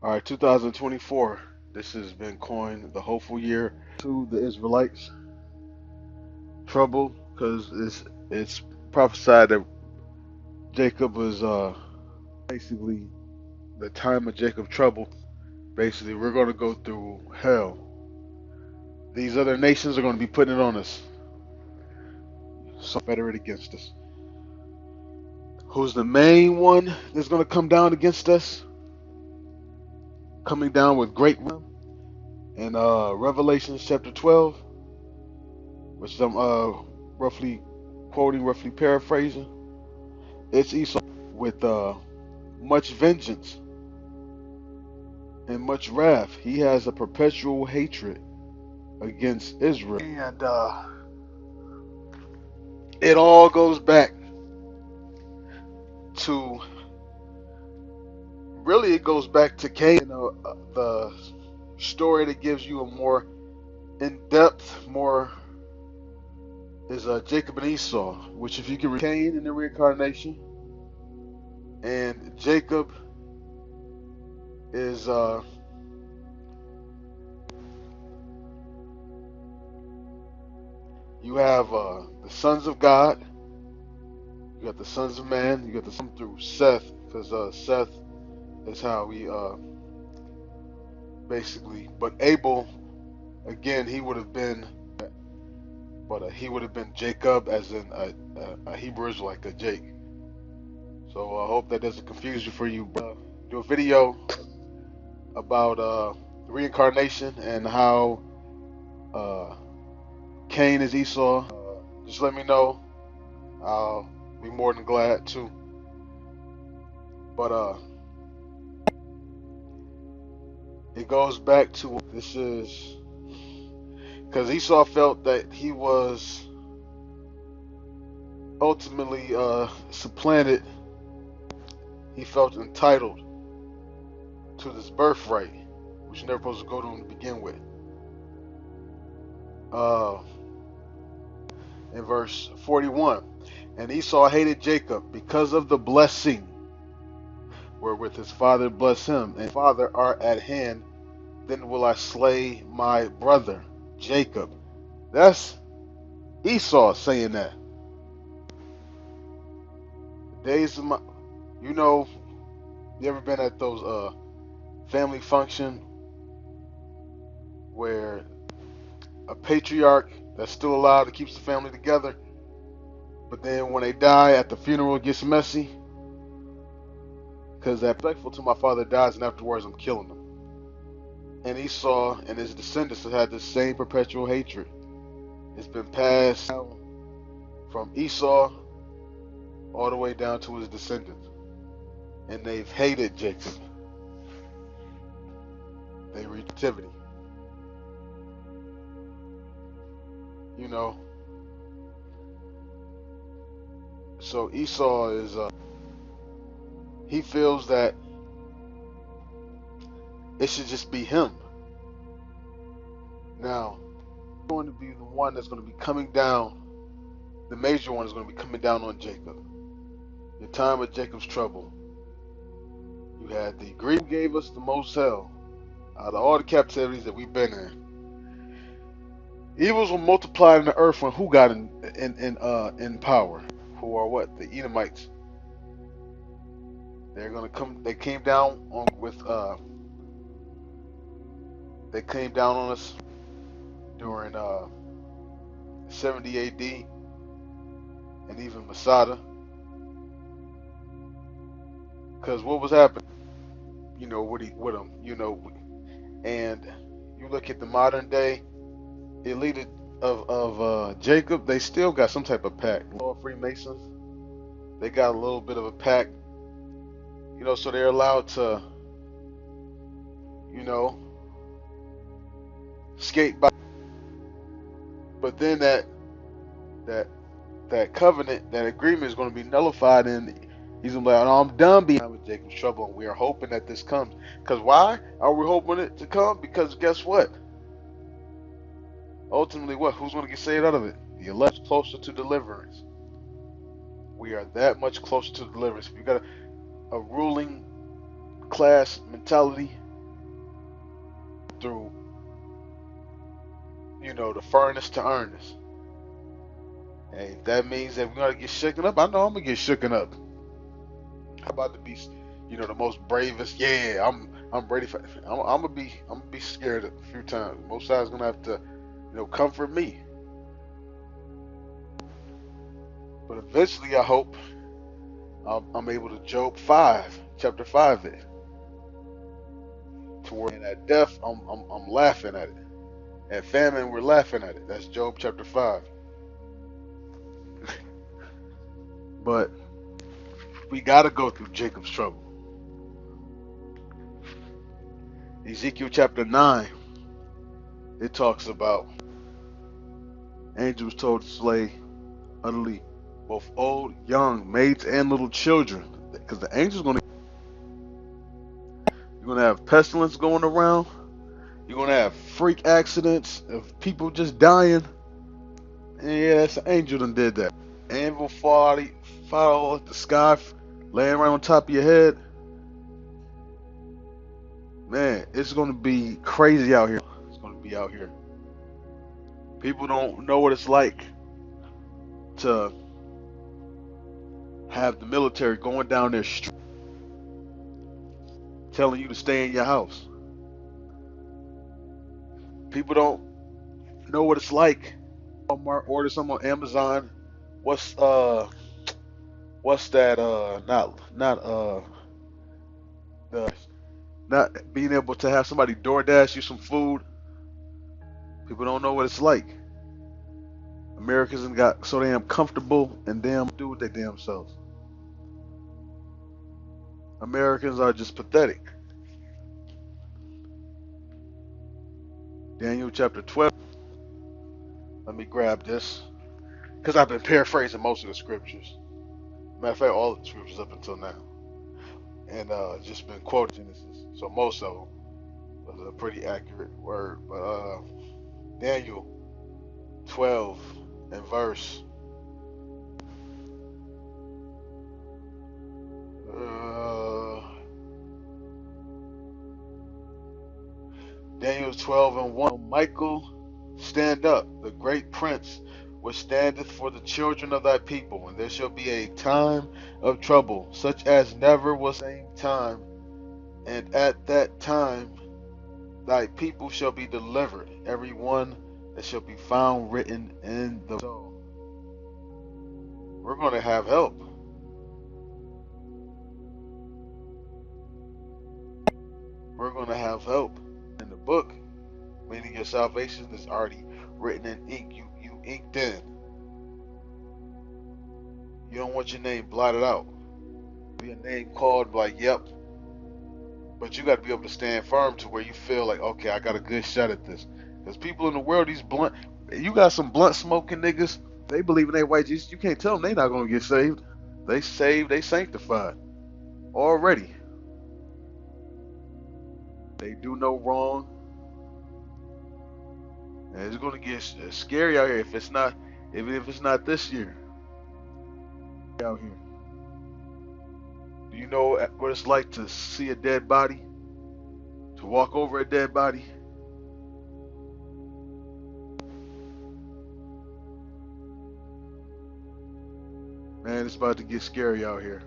All right, 2024. This has been coined the hopeful year to the Israelites. Trouble, because it's prophesied that Jacob was basically the time of Jacob trouble. Basically, we're going to go through hell. These other nations are going to be putting it on us. So Confederate against us. Who's the main one that's going to come down against us? Coming down with great in Revelation chapter 12, which I'm roughly quoting, roughly paraphrasing. It's Esau with much vengeance and much wrath. He has a perpetual hatred against Israel. And it all goes back to, really, it goes back to Cain. The story that gives you a more in-depth, more is Jacob and Esau, which if you can read Cain in the reincarnation, and Jacob is you have the sons of God, you got the sons of man, you got the son through Seth, because Seth is how we basically. But Abel, again, he would have been, but he would have been Jacob, as in a Hebrew Israelite, like a Jake. So I hope that doesn't confuse you for you. Do a video about reincarnation and how uh, Cain is Esau. Just let me know. I'll be more than glad to. But it goes back to this is because Esau felt that he was ultimately supplanted. He felt entitled to this birthright, which you're never supposed to go to him to begin with. Uh, in verse 41, and Esau hated Jacob because of the blessing wherewith his father blessed him, and father are at hand, then will I slay my brother Jacob. That's Esau saying that. Days of my, you know, you ever been at those family function where a patriarch that's still alive that keeps the family together, but then when they die at the funeral it gets messy? Because I'm thankful to my father dies, and afterwards I'm killing him. And Esau and his descendants have had this same perpetual hatred. It's been passed down from Esau all the way down to his descendants. And they've hated Jacob. They read activity. You know. So Esau is he feels that it should just be him. Now, going to be the one that's going to be coming down, the major one is going to be coming down on Jacob. The time of Jacob's trouble. You had the Greek gave us the most hell out of all the captivities that we've been in. Evils were multiplied in the earth when who got in power? Who are what? The Edomites. They're gonna come. They came down on with. They came down on us during 70 A.D. and even Masada. Because what was happening? You know, with them. You know, and you look at the modern day elite of Jacob. They still got some type of pact. All Freemasons. They got a little bit of a pact. You know, so they're allowed to, you know, skate by. But then that covenant, that agreement is going to be nullified, and he's going to be like, "Oh, I'm done being with Jacob's trouble." And we are hoping that this comes. Because why are we hoping it to come? Because guess what? Ultimately, what? Who's going to get saved out of it? The elect, closer to deliverance. We are that much closer to deliverance. If you got a ruling class mentality, through, the furnace to earnest. And if that means that we're gonna get shooken up, I know I'm gonna get shooken up. How about to be, the most bravest? Yeah, I'm ready for. I'm gonna be scared a few times. Most sides gonna have to, comfort me. But eventually, I hope I'm able to Job 5, chapter 5 it. Toward and at death, I'm laughing at it. At famine, we're laughing at it. That's Job chapter 5. But we gotta go through Jacob's trouble. Ezekiel chapter 9, it talks about angels told to slay utterly both old, young, maids, and little children. Because the angels you're gonna have pestilence going around. You're gonna have freak accidents of people just dying. And yeah, that's an angel done did that. Anvil fall out the sky, laying right on top of your head. Man, it's gonna be crazy out here. It's gonna be out here. People don't know what it's like to have the military going down their street telling you to stay in your house. People don't know what it's like. Walmart, order something on Amazon. What's that? The not being able to have somebody DoorDash you some food. People don't know what it's like. Americans got so damn comfortable and damn do with their damn selves. Americans are just pathetic. Daniel chapter 12. Let me grab this. Because I've been paraphrasing most of the scriptures. Matter of fact, all of the scriptures up until now. And just been quoting Genesis. So most of them was a pretty accurate word. But Daniel 12 and verse Daniel 12 and 1. Michael, stand up, the great prince, which standeth for the children of thy people, and there shall be a time of trouble, such as never was same time, and at that time thy people shall be delivered, every one that shall be found written in the soul. We're going to have help. We're going to have help. In the book, meaning your salvation is already written in ink. You inked in. You don't want your name blotted out. Be a name called like, yep. But you got to be able to stand firm to where you feel like, okay, I got a good shot at this. Because people in the world, these blunt, you got some blunt smoking niggas. They believe in their white Jesus. You can't tell them they not gonna get saved. They saved. They sanctified already. They do no wrong. And it's gonna get scary out here if it's not, even if it's not this year. Out here. Do you know what it's like to see a dead body? To walk over a dead body? Man, it's about to get scary out here.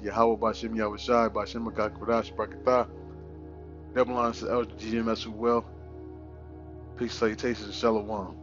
Yahweh Bashem Yahushai Bashem Akakwadash Brakatah. Devil on to LGMS well. Peace, salutations, and shalom.